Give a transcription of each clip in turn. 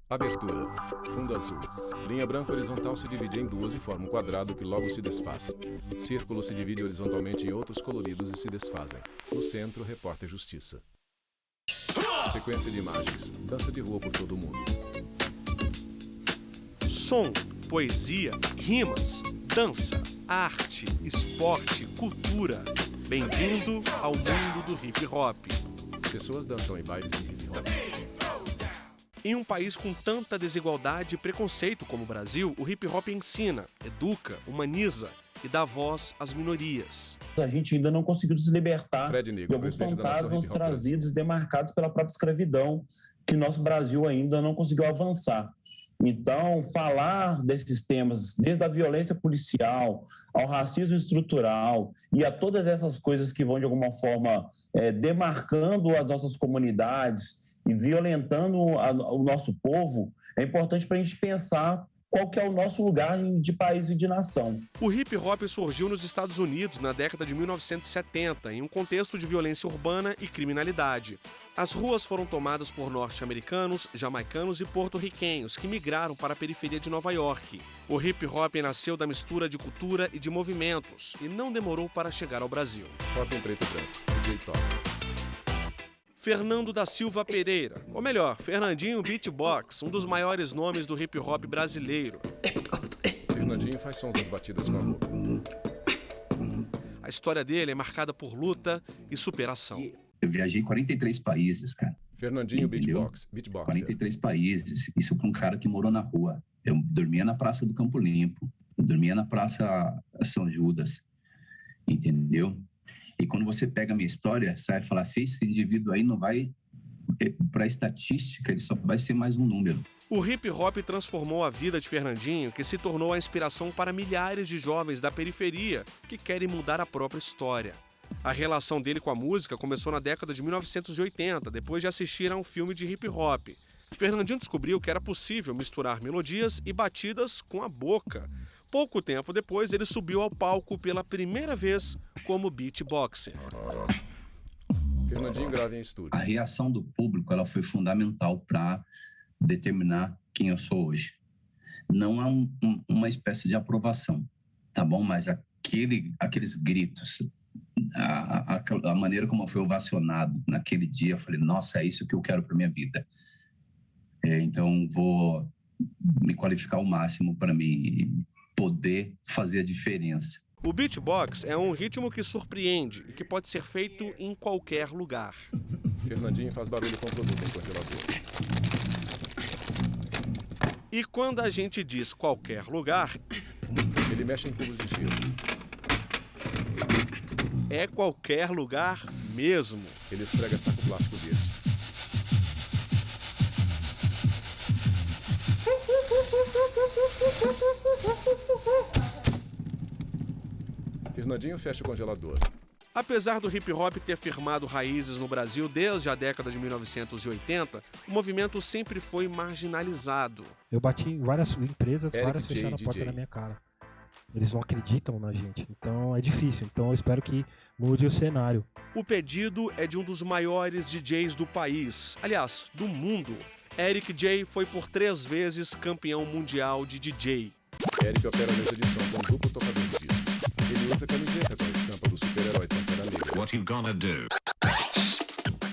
Abertura. Fundo azul. Linha branca horizontal se divide em duas e forma um quadrado que logo se desfaz. Círculo se divide horizontalmente em outros coloridos e se desfazem. No centro, repórter Justiça. Sequência de imagens. Dança de rua por todo o mundo. Som, poesia, rimas, dança, arte, esporte, cultura. Bem-vindo ao mundo do hip hop. Pessoas dançam em bailes de hip hop. Em um país com tanta desigualdade e preconceito como o Brasil, o hip hop ensina, educa, humaniza e dá voz às minorias. A gente ainda não conseguiu se libertar Fred Negro, de alguns presidente da Nação fantasmas Hip Hop trazidos e demarcados pela própria escravidão, que nosso Brasil ainda não conseguiu avançar. Então, falar desses temas, desde a violência policial ao racismo estrutural e a todas essas coisas que vão, de alguma forma, demarcando as nossas comunidades e violentando o nosso povo, é importante para a gente pensar qual que é o nosso lugar de país e de nação. O hip hop surgiu nos Estados Unidos na década de 1970, em um contexto de violência urbana e criminalidade. As ruas foram tomadas por norte-americanos, jamaicanos e porto-riquenhos que migraram para a periferia de Nova York. O hip hop nasceu da mistura de cultura e de movimentos e não demorou para chegar ao Brasil. Foto em preto e branco. DJ Top. Fernando da Silva Pereira, ou melhor, Fernandinho Beatbox, um dos maiores nomes do hip hop brasileiro. Fernandinho faz sons das batidas com a boca. A história dele é marcada por luta e superação. Eu viajei 43 países, cara. Fernandinho Beatboxer. 43 países. Isso para um cara que morou na rua. Eu dormia na Praça do Campo Limpo. Eu dormia na Praça São Judas. Entendeu? E quando você pega a minha história, você vai falar assim, esse indivíduo aí não vai, para a estatística, ele só vai ser mais um número. O hip hop transformou a vida de Fernandinho, que se tornou a inspiração para milhares de jovens da periferia que querem mudar a própria história. A relação dele com a música começou na década de 1980, depois de assistir a um filme de hip hop. Fernandinho descobriu que era possível misturar melodias e batidas com a boca. Pouco tempo depois, ele subiu ao palco pela primeira vez como beatboxer. Fernandinho grava em estúdio. A reação do público ela foi fundamental para determinar quem eu sou hoje. Não é uma espécie de aprovação, tá bom? Mas aqueles gritos, a maneira como eu fui ovacionado naquele dia, eu falei, nossa, é isso que eu quero para minha vida. Então, vou me qualificar ao máximo para me poder fazer a diferença. O beatbox é um ritmo que surpreende e que pode ser feito em qualquer lugar. Fernandinho faz barulho com produto em congelador. E quando a gente diz qualquer lugar, ele mexe em cubos de gelo. É qualquer lugar mesmo. Ele esfrega saco plástico verde. Fernandinho fecha o congelador. Apesar do hip hop ter firmado raízes no Brasil desde a década de 1980, o movimento sempre foi marginalizado. Eu bati em várias empresas, Eric várias J, fecharam a porta DJ. na minha cara. Eles não acreditam na gente, então é difícil. Então eu espero que mude o cenário. O pedido é de um dos maiores DJs do país, aliás, do mundo. Eric J foi por 3 vezes campeão mundial de DJ. Eric opera a mesa de som com duplo tocador de discos. Ele usa camiseta com a estampa do super-herói Pantera Negra. What you gonna do?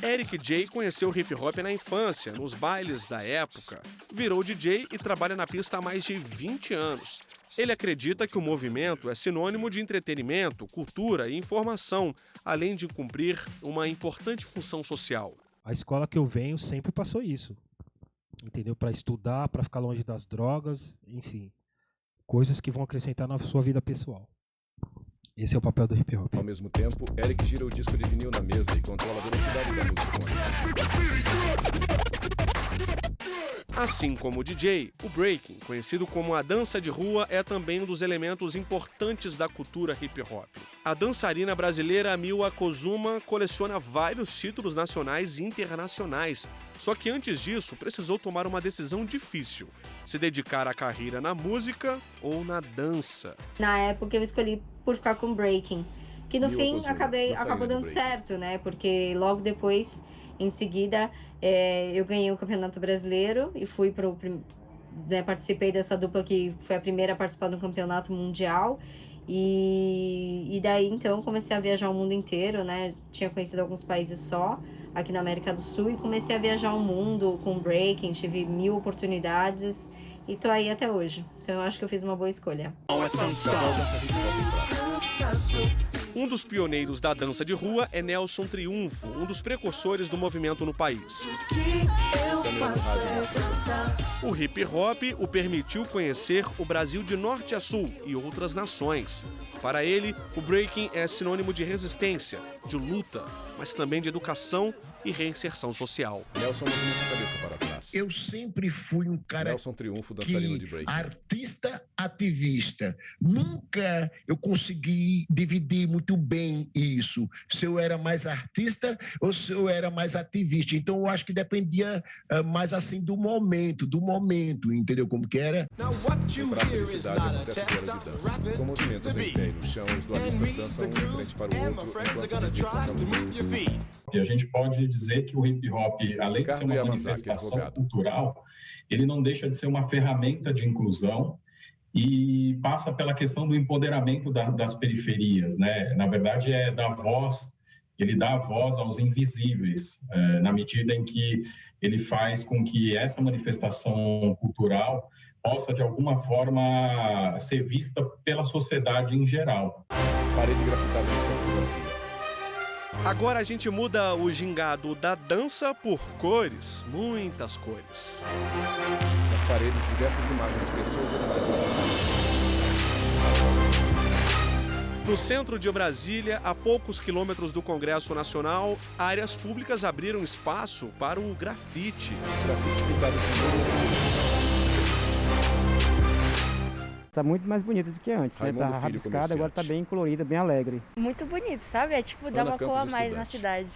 Eric J conheceu o hip hop na infância, nos bailes da época. Virou DJ e trabalha na pista há mais de 20 anos. Ele acredita que o movimento é sinônimo de entretenimento, cultura e informação, além de cumprir uma importante função social. A escola que eu venho sempre passou isso. Entendeu? Para estudar, para ficar longe das drogas, enfim. Coisas que vão acrescentar na sua vida pessoal. Esse é o papel do hip hop. Ao mesmo tempo, Eric gira o disco de vinil na mesa e controla a velocidade da música com a. Assim como o DJ, o breaking, conhecido como a dança de rua, é também um dos elementos importantes da cultura hip hop. A dançarina brasileira Miwa Kozuma coleciona vários títulos nacionais e internacionais. Só que antes disso, precisou tomar uma decisão difícil: se dedicar à carreira na música ou na dança. Na época eu escolhi por ficar com breaking, que no Miwa fim Kozuma, acabou dançarina dando do breaking. certo, né? Porque logo depois Em seguida, eu ganhei o Campeonato Brasileiro e fui participei dessa dupla que foi a primeira a participar do Campeonato Mundial. E daí, então, comecei a viajar o mundo inteiro, né? Tinha conhecido alguns países só, aqui na América do Sul, e comecei a viajar o mundo com breaking, tive 1000 oportunidades e tô aí até hoje. Então, eu acho que eu fiz uma boa escolha. Um dos pioneiros da dança de rua é Nelson Triunfo, um dos precursores do movimento no país. O hip hop o permitiu conhecer o Brasil de norte a sul e outras nações. Para ele, o breaking é sinônimo de resistência, de luta, mas também de educação e reinserção social. Nelson movimenta a cabeça para trás. Eu sempre fui um cara Nelson Triunfo, dançarino de breaking. Artista ativista. Nunca eu consegui dividir muito bem isso. Se eu era mais artista ou se eu era mais ativista. Então eu acho que dependia mais assim do momento, entendeu como que era? No Praça da Cidade acontece o duelo de dança. Com movimentos em pé e no chão, os duelistas dançam um de frente para o outro enquanto dedicam. E a gente pode dizer que o hip hop, além de ser uma manifestação cultural, ele não deixa de ser uma ferramenta de inclusão e passa pela questão do empoderamento das periferias, né? Na verdade, ele dá voz aos invisíveis, na medida em que ele faz com que essa manifestação cultural possa, de alguma forma, ser vista pela sociedade em geral. Parede grafitada no centro do Brasil. Agora a gente muda o gingado da dança por cores, muitas cores. Nas paredes, diversas imagens de pessoas e animais. No centro de Brasília, a poucos quilômetros do Congresso Nacional, áreas públicas abriram espaço para o grafite. Grafite pintado de luzes. Tá muito mais bonito do que antes, né? Tá rabiscada, agora tá bem colorida, bem alegre. Muito bonito, sabe? É tipo, dá uma cor a mais na cidade.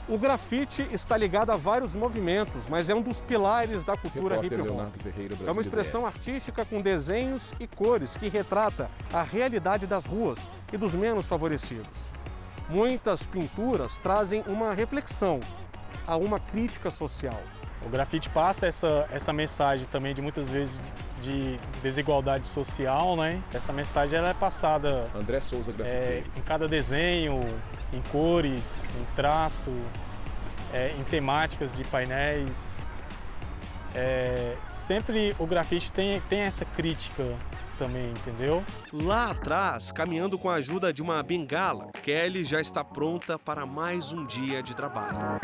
O grafite está ligado a vários movimentos, mas é um dos pilares da cultura hip hop. É uma expressão artística com desenhos e cores que retrata a realidade das ruas e dos menos favorecidos. Muitas pinturas trazem uma reflexão, a uma crítica social. O grafite passa essa mensagem também de muitas vezes de desigualdade social, né? Essa mensagem ela é passada André Souza, em cada desenho, em cores, em traço, em temáticas de painéis. Sempre o grafite tem essa crítica também, entendeu? Lá atrás, caminhando com a ajuda de uma bengala, Kelly já está pronta para mais um dia de trabalho.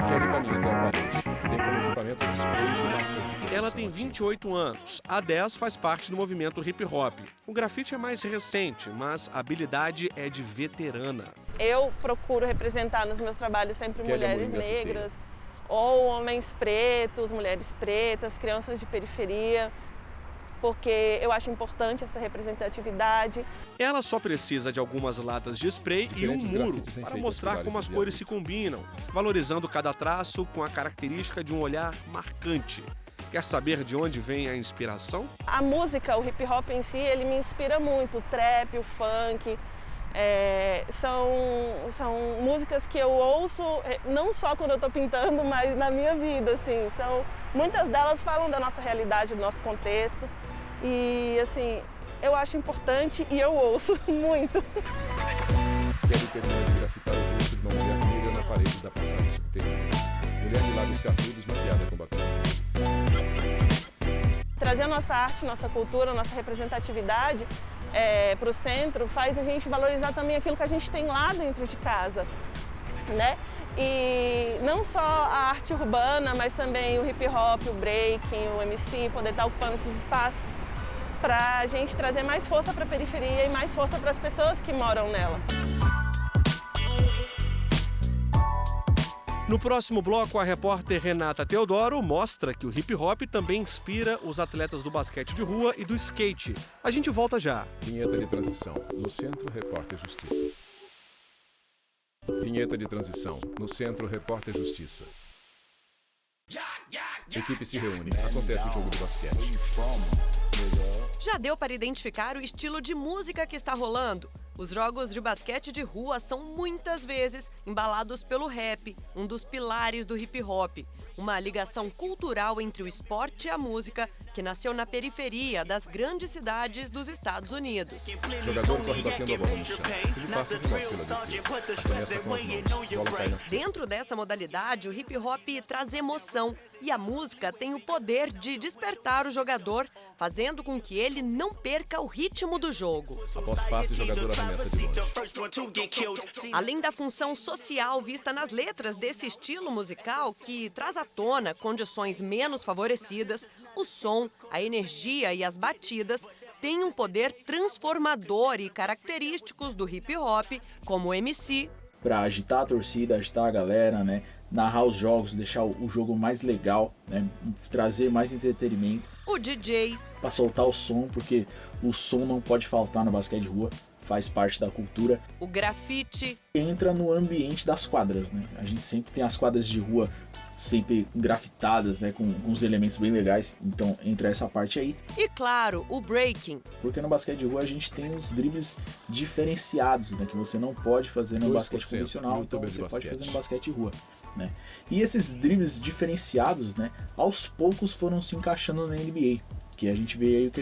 Kelly caminha até a parede. Tem como equipamentos sprays e máscaras de proteção. Ela tem 28 anos. Há 10 faz parte do movimento hip hop. O grafite é mais recente, mas a habilidade é de veterana. Eu procuro representar nos meus trabalhos sempre mulheres negras, ou homens pretos, mulheres pretas, crianças de periferia, porque eu acho importante essa representatividade. Ela só precisa de algumas latas de spray e um muro para mostrar como as cores se combinam, valorizando cada traço com a característica de um olhar marcante. Quer saber de onde vem a inspiração? A música, o hip hop em si, ele me inspira muito. O trap, o funk, são músicas que eu ouço não só quando eu estou pintando, mas na minha vida, assim. Muitas delas falam da nossa realidade, do nosso contexto. E, assim, eu acho importante e eu ouço muito. Kelly termina de grafitar o rosto de uma mulher negra na parede da passagem subterrânea. Mulher de lábios carnudos maquiada com batom. Trazer a nossa arte, nossa cultura, nossa representatividade para o centro faz a gente valorizar também aquilo que a gente tem lá dentro de casa, né? E não só a arte urbana, mas também o hip hop, o breaking, o MC, poder estar ocupando esses espaços para a gente trazer mais força para a periferia e mais força para as pessoas que moram nela. No próximo bloco, a repórter Renata Teodoro mostra que o hip hop também inspira os atletas do basquete de rua e do skate. A gente volta já. Vinheta de transição. No Centro, Repórter Justiça. Vinheta de transição. No Centro, Repórter Justiça. Equipe se reúne. Acontece o jogo de basquete. Já deu para identificar o estilo de música que está rolando? Os jogos de basquete de rua são muitas vezes embalados pelo rap, um dos pilares do hip hop. Uma ligação cultural entre o esporte e a música que nasceu na periferia das grandes cidades dos Estados Unidos. O jogador corre batendo a bola no chão. Ele passa de nós pela defesa. Começa com as mãos. Bola cai na cesta. Dentro dessa modalidade, o hip hop traz emoção e a música tem o poder de despertar o jogador, fazendo com que ele não perca o ritmo do jogo. Após passe, o jogador arremessa de longe. Além da função social vista nas letras desse estilo musical que traz à tona condições menos favorecidas, o som, a energia e as batidas têm um poder transformador e característicos do hip hop, como o MC. Para agitar a torcida, agitar a galera, né? Narrar os jogos, deixar o jogo mais legal, né? Trazer mais entretenimento. O DJ. Para soltar o som, porque o som não pode faltar no basquete de rua, faz parte da cultura. O grafite. Entra no ambiente das quadras, né? A gente sempre tem as quadras de rua sempre grafitadas, né, com uns elementos bem legais, então entra essa parte aí. E claro, o breaking. Porque no basquete de rua a gente tem os dribles diferenciados, né, que você não pode fazer no basquete convencional, então você pode fazer no basquete de rua, né. E esses dribles diferenciados, né, aos poucos foram se encaixando na NBA, que a gente vê aí o que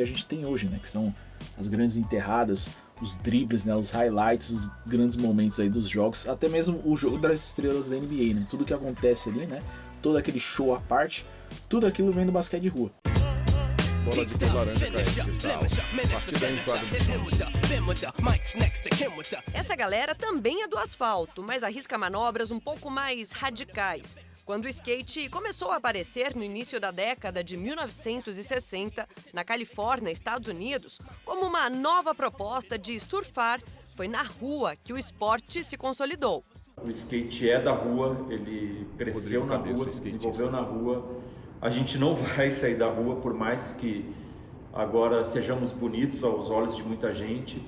a gente tem hoje, né, que são as grandes enterradas, os dribles, né, os highlights, os grandes momentos aí dos jogos, até mesmo o jogo das estrelas da NBA, né? Tudo que acontece ali, né? Todo aquele show à parte, tudo aquilo vem do basquete de rua. Bola de cor laranja cai em cesta alta. Partida em quadro de chão. Essa galera também é do asfalto, mas arrisca manobras um pouco mais radicais. Quando o skate começou a aparecer no início da década de 1960, na Califórnia, Estados Unidos, como uma nova proposta de surfar, foi na rua que o esporte se consolidou. O skate é da rua, ele cresceu na rua, se desenvolveu na rua. A gente não vai sair da rua, por mais que agora sejamos bonitos aos olhos de muita gente.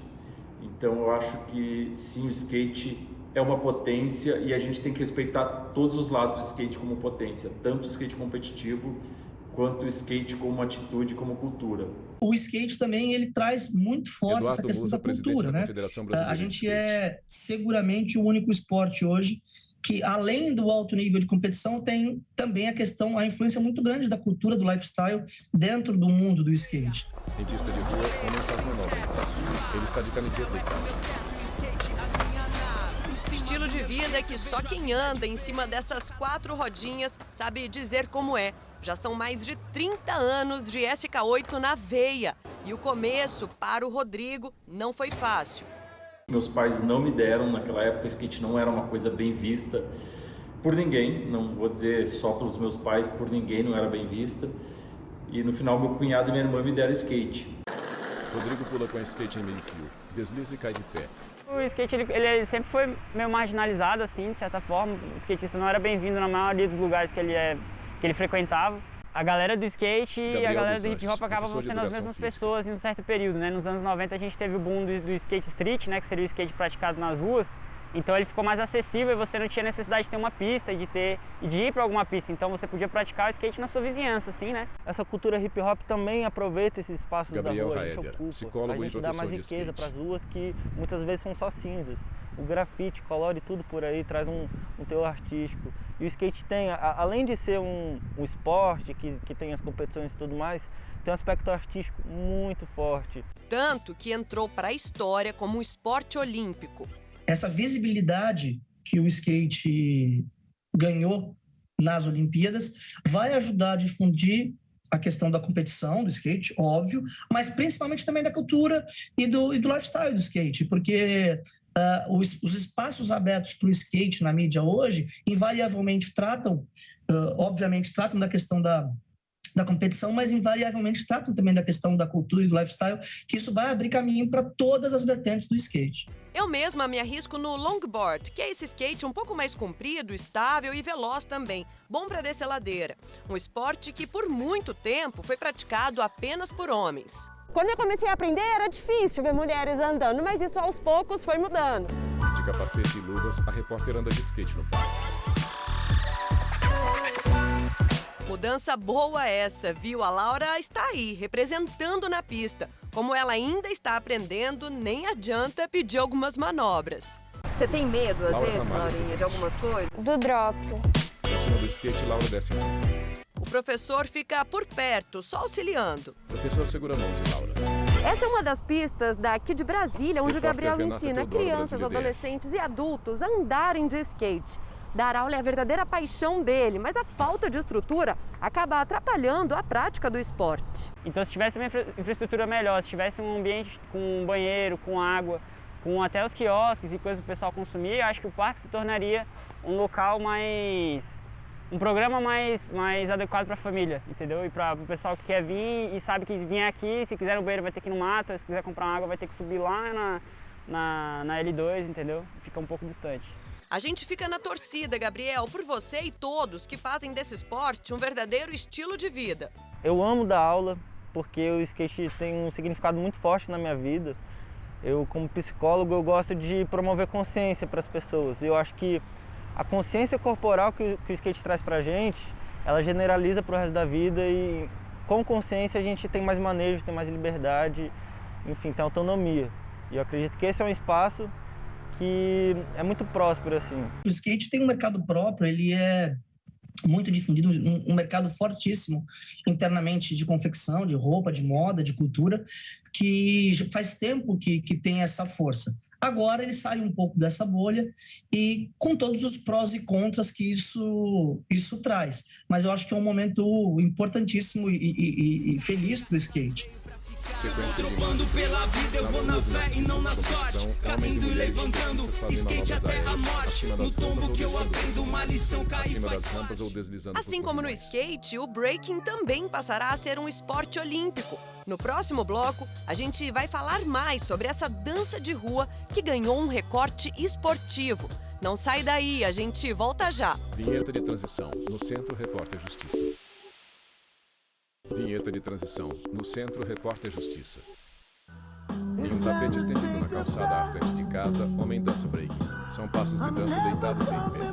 Então eu acho que sim, o skate é uma potência e a gente tem que respeitar todos os lados do skate como potência, tanto o skate competitivo quanto o skate como atitude, como cultura. O skate também ele traz muito forte Eduardo essa questão Musa, da cultura, né? A gente é seguramente o único esporte hoje que, além do alto nível de competição, tem também a influência muito grande da cultura do lifestyle dentro do mundo do skate. Em pista de rua, o homem faz manobras. Ele está de camiseta e calça. Estilo de vida que só quem anda em cima dessas 4 rodinhas sabe dizer como é. Já são mais de 30 anos de SK8 na veia. E o começo, para o Rodrigo, não foi fácil. Meus pais não me deram, naquela época, skate não era uma coisa bem vista por ninguém. Não vou dizer só pelos meus pais, por ninguém não era bem vista. E no final, meu cunhado e minha irmã me deram skate. Rodrigo pula com a skate em meio fio, desliza e cai de pé. O skate ele sempre foi meio marginalizado, assim, de certa forma. O skatista não era bem-vindo na maioria dos lugares que ele frequentava. A galera do skate e a galera do hip hop acabavam sendo as mesmas pessoas em um certo período, né? Nos anos 90 a gente teve o boom do skate street, né? Que seria o skate praticado nas ruas. Então ele ficou mais acessível e você não tinha necessidade de ter uma pista e de ir para alguma pista. Então você podia praticar o skate na sua vizinhança, assim, né? Essa cultura hip hop também aproveita esses espaços Gabriel da rua, Raeder, a gente ocupa, psicólogo a gente e dá mais professor riqueza para as ruas que muitas vezes são só cinzas. O grafite, colore tudo por aí, traz um teor artístico. E o skate tem, além de ser um esporte que tem as competições e tudo mais, tem um aspecto artístico muito forte. Tanto que entrou para a história como um esporte olímpico. Essa visibilidade que o skate ganhou nas Olimpíadas vai ajudar a difundir a questão da competição do skate, óbvio, mas principalmente também da cultura e do lifestyle do skate, porque os espaços abertos para o skate na mídia hoje invariavelmente obviamente tratam da questão da competição, mas invariavelmente tratam também da questão da cultura e do lifestyle, que isso vai abrir caminho para todas as vertentes do skate. Eu mesma me arrisco no longboard, que é esse skate um pouco mais comprido, estável e veloz também, bom para descer ladeira. Um esporte que por muito tempo foi praticado apenas por homens. Quando eu comecei a aprender era difícil ver mulheres andando, mas isso aos poucos foi mudando. De capacete e luvas, a repórter anda de skate no parque. Mudança boa essa, viu? A Laura está aí, representando na pista. Como ela ainda está aprendendo, nem adianta pedir algumas manobras. Você tem medo, às Laura vezes, Ramalho. Laurinha, de algumas coisas? Do drop. Em cima do skate, Laura desce a mão. O professor fica por perto, só auxiliando. O professor segura a mão de Laura. Essa é uma das pistas daqui de Brasília, onde o Repórter Gabriel Renata ensina Teodoro, crianças, Brasília adolescentes e adultos a andarem de skate. Dar aula é a verdadeira paixão dele, mas a falta de estrutura acaba atrapalhando a prática do esporte. Então, se tivesse uma infraestrutura melhor, se tivesse um ambiente com um banheiro, com água, com até os quiosques e coisas para o pessoal consumir, eu acho que o parque se tornaria um local um programa mais adequado para a família, entendeu? E para o pessoal que quer vir e sabe que vier aqui, se quiser no banheiro vai ter que ir no mato, ou se quiser comprar uma água vai ter que subir lá na L2, entendeu? Fica um pouco distante. A gente fica na torcida, Gabriel, por você e todos que fazem desse esporte um verdadeiro estilo de vida. Eu amo dar aula porque o skate tem um significado muito forte na minha vida. Eu, como psicólogo, eu gosto de promover consciência para as pessoas. Eu acho que a consciência corporal que o skate traz pra gente, ela generaliza pro resto da vida e com consciência a gente tem mais manejo, tem mais liberdade, enfim, tem autonomia. E eu acredito que esse é um espaço que é muito próspero, assim. O skate tem um mercado próprio, ele é muito difundido, um mercado fortíssimo internamente de confecção, de roupa, de moda, de cultura, que faz tempo que tem essa força. Agora ele sai um pouco dessa bolha e com todos os prós e contras que isso traz. Mas eu acho que é um momento importantíssimo e feliz para o skate. Sequência de imagens. Pela vida eu vou na fé e não na sorte. Caindo e levantando, skate até a morte. No tombo que eu aprendo uma lição, cair faz parte. Assim como no skate, o breaking também passará a ser um esporte olímpico. No próximo bloco, a gente vai falar mais sobre essa dança de rua que ganhou um recorte esportivo. Não sai daí, a gente volta já. Vinheta de transição, no Centro Repórter Justiça. Vinheta de transição, no Centro Repórter Justiça. Em um tapete estendido na calçada à frente de casa, homem dança break. São passos de dança deitados em pé.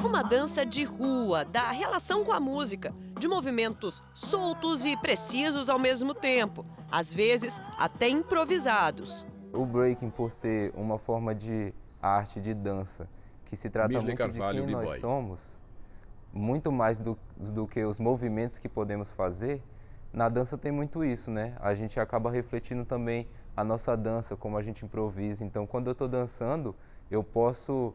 Uma dança de rua, da relação com a música, de movimentos soltos e precisos ao mesmo tempo, às vezes até improvisados. O breaking, por ser uma forma de arte, de dança, que se trata muito de quem nós somos, muito mais do que os movimentos que podemos fazer, na dança tem muito isso, né? A gente acaba refletindo também a nossa dança, como a gente improvisa. Então, quando eu estou dançando, eu posso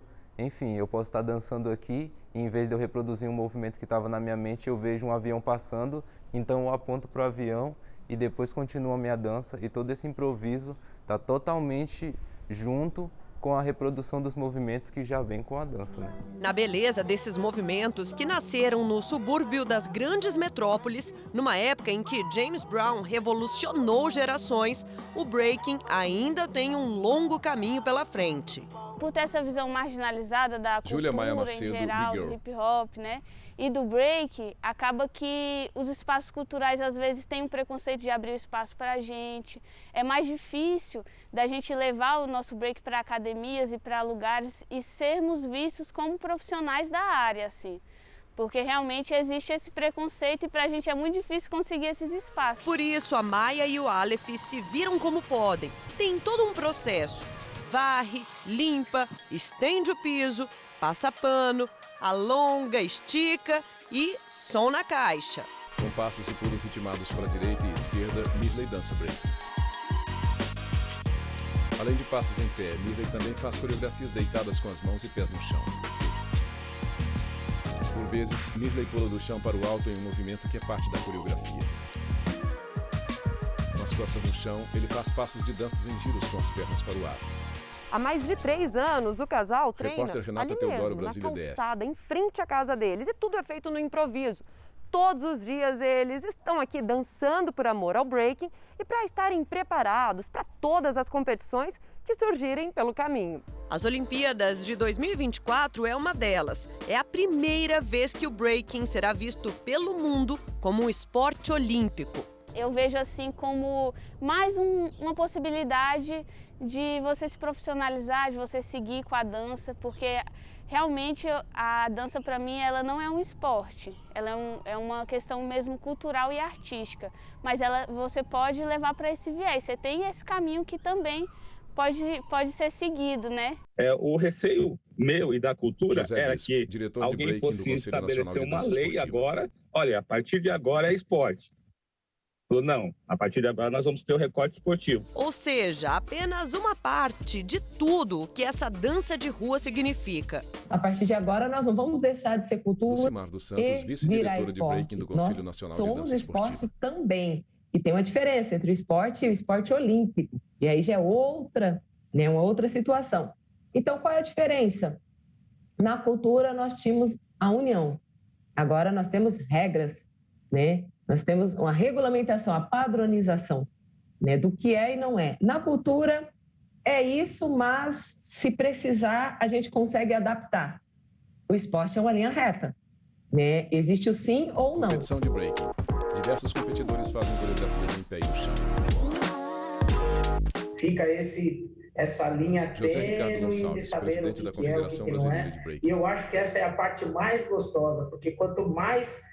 estar dançando aqui e, em vez de eu reproduzir um movimento que estava na minha mente, eu vejo um avião passando, então eu aponto para o avião e depois continuo a minha dança. E todo esse improviso está totalmente junto com a reprodução dos movimentos que já vem com a dança, né? Na beleza desses movimentos que nasceram no subúrbio das grandes metrópoles, numa época em que James Brown revolucionou gerações, o breaking ainda tem um longo caminho pela frente. Por ter essa visão marginalizada da cultura Macedo, em geral, do hip hop, né? E do break, acaba que os espaços culturais às vezes têm um preconceito de abrir o espaço para a gente. É mais difícil da gente levar o nosso break para academias e para lugares e sermos vistos como profissionais da área, assim. Porque realmente existe esse preconceito e para a gente é muito difícil conseguir esses espaços. Por isso, a Maia e o Aleph se viram como podem. Tem todo um processo. Varre, limpa, estende o piso, passa pano, alonga, estica e som na caixa. Com passos e pulos ritmados para a direita e esquerda, Mirley dança break. Além de passos em pé, Mirley também faz coreografias deitadas com as mãos e pés no chão. Por vezes, Mirley pula do chão para o alto em um movimento que é parte da coreografia. Com as costas no chão, ele faz passos de danças em giros com as pernas para o ar. Há mais de 3 anos, o casal treina Repórter Renata ali Teodoro, mesmo, Brasília, na calçada, em frente à casa deles. E tudo é feito no improviso. Todos os dias eles estão aqui dançando por amor ao breaking e para estarem preparados para todas as competições que surgirem pelo caminho. As Olimpíadas de 2024 é uma delas. É a primeira vez que o breaking será visto pelo mundo como um esporte olímpico. Eu vejo assim como mais uma possibilidade de você se profissionalizar, de você seguir com a dança, porque realmente a dança para mim ela não é um esporte, ela é uma questão mesmo cultural e artística, mas você pode levar para esse viés, você tem esse caminho que também pode ser seguido, né? O receio meu e da cultura era que alguém fosse estabelecer uma lei agora, olha, a partir de agora é esporte. Não, a partir de agora nós vamos ter o recorte esportivo. Ou seja, apenas uma parte de tudo que essa dança de rua significa. A partir de agora nós não vamos deixar de ser cultura Lucimar dos Santos, vice-diretora de breaking do Conselho Nacional de Dança Esportiva. Nós somos esporte também. E tem uma diferença entre o esporte e o esporte olímpico. E aí já é outra, né, uma outra situação. Então, qual é a diferença? Na cultura nós tínhamos a união. Agora nós temos regras, né? Nós temos uma regulamentação, a padronização, né, do que é e não é. Na cultura é isso, mas se precisar a gente consegue adaptar. O esporte é uma linha reta, né? Existe o sim ou não. Competição de breaking. Diversos competidores fazem coreografias em pé e no chão. Fica essa linha tênue de saber presidente da Confederação Brasileira de Breaking. E eu acho que essa é a parte mais gostosa, porque quanto mais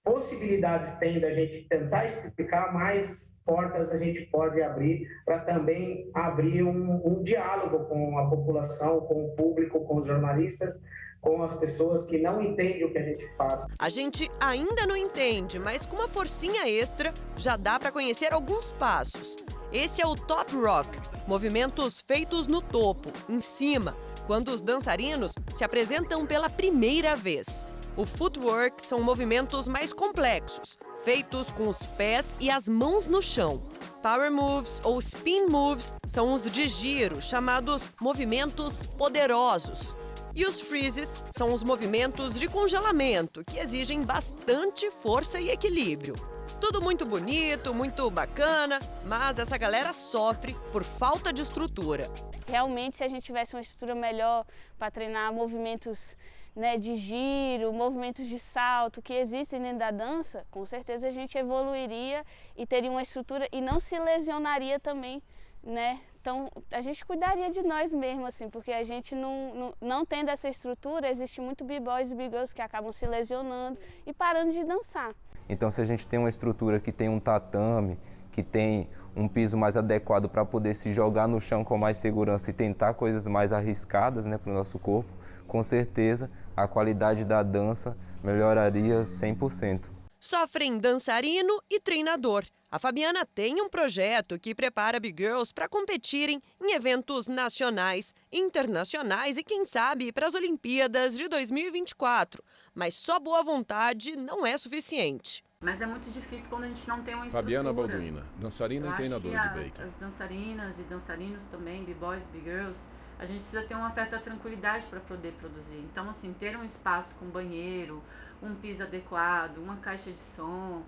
possibilidades tem da gente tentar explicar, mais portas a gente pode abrir para também abrir um diálogo com a população, com o público, com os jornalistas, com as pessoas que não entendem o que a gente faz. A gente ainda não entende, mas com uma forcinha extra já dá para conhecer alguns passos. Esse é o Top Rock, movimentos feitos no topo, em cima, quando os dançarinos se apresentam pela primeira vez. O footwork são movimentos mais complexos, feitos com os pés e as mãos no chão. Power moves ou spin moves são os de giro, chamados movimentos poderosos. E os freezes são os movimentos de congelamento, que exigem bastante força e equilíbrio. Tudo muito bonito, muito bacana, mas essa galera sofre por falta de estrutura. Realmente, se a gente tivesse uma estrutura melhor para treinar movimentos, né, de giro, movimentos de salto que existem dentro da dança, com certeza a gente evoluiria e teria uma estrutura e não se lesionaria também, né? Então, a gente cuidaria de nós mesmos, assim, porque a gente não tendo essa estrutura, existe muito b-boys e b-girls que acabam se lesionando e parando de dançar. Então, se a gente tem uma estrutura que tem um tatame, que tem um piso mais adequado para poder se jogar no chão com mais segurança e tentar coisas mais arriscadas, né, para o nosso corpo, com certeza a qualidade da dança melhoraria 100%. Sofrem dançarino e treinador. A Fabiana tem um projeto que prepara b-girls para competirem em eventos nacionais, internacionais e, quem sabe, para as Olimpíadas de 2024. Mas só boa vontade não é suficiente. Mas é muito difícil quando a gente não tem uma estrutura. Fabiana Balduina, dançarina e treinadora de break. As dançarinas e dançarinos também, b-boys, b-girls, a gente precisa ter uma certa tranquilidade para poder produzir. Então, assim, ter um espaço com banheiro, um piso adequado, uma caixa de som,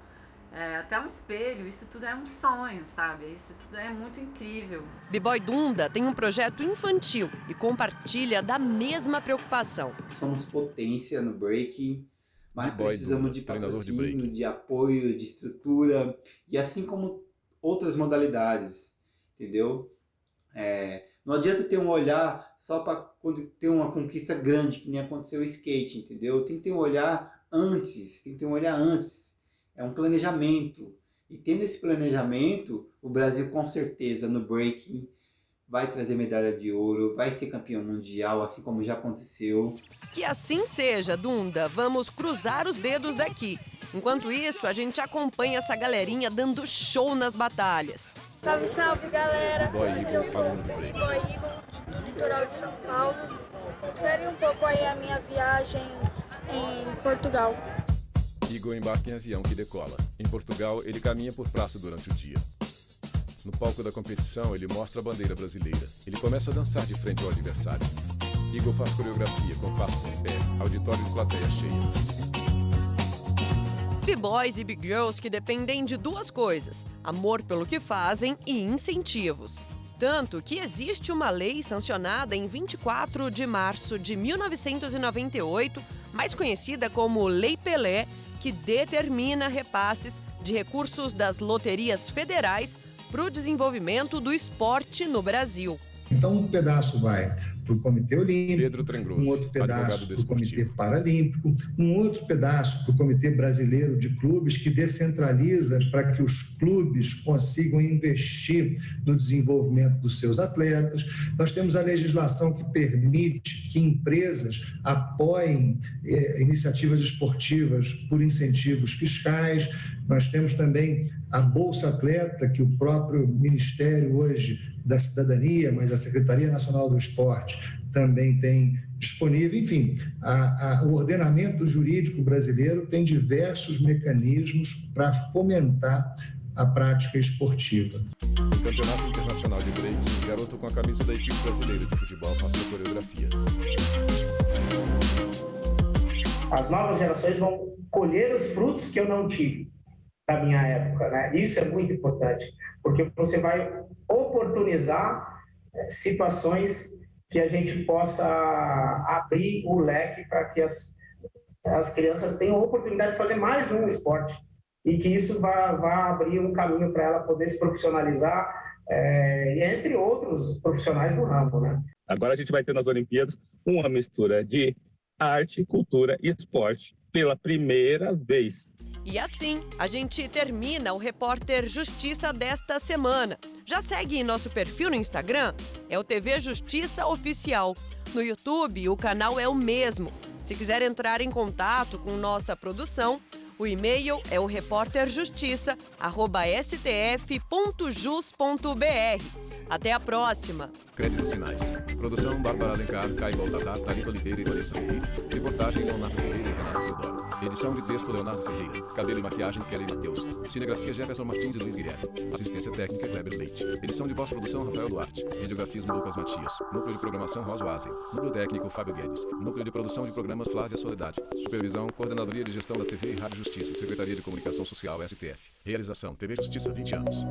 até um espelho, isso tudo é um sonho, sabe? Isso tudo é muito incrível. B-Boy Dunda tem um projeto infantil e compartilha da mesma preocupação. Somos potência no breaking, mas precisamos de patrocínio, de apoio, de estrutura, e assim como outras modalidades, entendeu? Não adianta ter um olhar só para quando ter uma conquista grande, que nem aconteceu o skate, entendeu? Tem que ter um olhar antes, É um planejamento. E tendo esse planejamento, o Brasil com certeza no breaking vai trazer medalha de ouro, vai ser campeão mundial, assim como já aconteceu. Que assim seja, Dunda. Vamos cruzar os dedos daqui. Enquanto isso, a gente acompanha essa galerinha dando show nas batalhas. Salve, salve, galera! Eu sou o B-Boy Eagle, do litoral de São Paulo. Confere um pouco aí a minha viagem em Portugal. Eagle embarca em avião que decola. Em Portugal, ele caminha por praça durante o dia. No palco da competição, ele mostra a bandeira brasileira. Ele começa a dançar de frente ao adversário. Eagle faz coreografia com passos em pé, auditório de plateia cheia. B-boys e b-girls que dependem de duas coisas: amor pelo que fazem e incentivos. Tanto que existe uma lei sancionada em 24 de março de 1998, mais conhecida como Lei Pelé, que determina repasses de recursos das loterias federais para o desenvolvimento do esporte no Brasil. Então, um pedaço vai para o Comitê Olímpico, um outro pedaço para o Comitê Paralímpico, um outro pedaço para o Comitê Brasileiro de Clubes, que descentraliza para que os clubes consigam investir no desenvolvimento dos seus atletas. Nós temos a legislação que permite que empresas apoiem iniciativas esportivas por incentivos fiscais. Nós temos também a Bolsa Atleta, que o próprio Ministério hoje da Cidadania, mas a Secretaria Nacional do Esporte também tem disponível. Enfim, o ordenamento jurídico brasileiro tem diversos mecanismos para fomentar a prática esportiva. No Campeonato Internacional de Break, o garoto com a camisa da equipe brasileira de futebol passou coreografia. As novas gerações vão colher os frutos que eu não tive da minha época, né? Isso é muito importante, porque você vai oportunizar situações que a gente possa abrir o leque para que as crianças tenham a oportunidade de fazer mais um esporte e que isso vá abrir um caminho para ela poder se profissionalizar, entre outros profissionais do ramo, né? Agora a gente vai ter nas Olimpíadas uma mistura de arte, cultura e esporte pela primeira vez. E assim, a gente termina o Repórter Justiça desta semana. Já segue nosso perfil no Instagram? É o TV Justiça Oficial. No YouTube, o canal é o mesmo. Se quiser entrar em contato com nossa produção, o e-mail é o reporterjustiça@stf.jus.br. Até a próxima. Créditos finais. Produção: Bárbara Alencar, Caio Baltazar, Thalita Oliveira e Vanessa Henrique. Reportagem: Leonardo Ferreira e Renato Teodoro. Edição de texto: Leonardo Ferreira. Cabelo e maquiagem: Kelly Matheus. Cinegrafia: Jefferson Martins e Luiz Guilherme. Assistência técnica: Kleber Leite. Edição de pós-produção: Rafael Duarte. Videografismo: Lucas Matias. Núcleo de programação: Rosa Asen. Núcleo técnico: Fábio Guedes. Núcleo de produção de programas: Flávia Soledade. Supervisão: Coordenadoria de Gestão da TV e Rádio Justiça. Secretaria de Comunicação Social, STF. Realização: TV Justiça, 20 anos.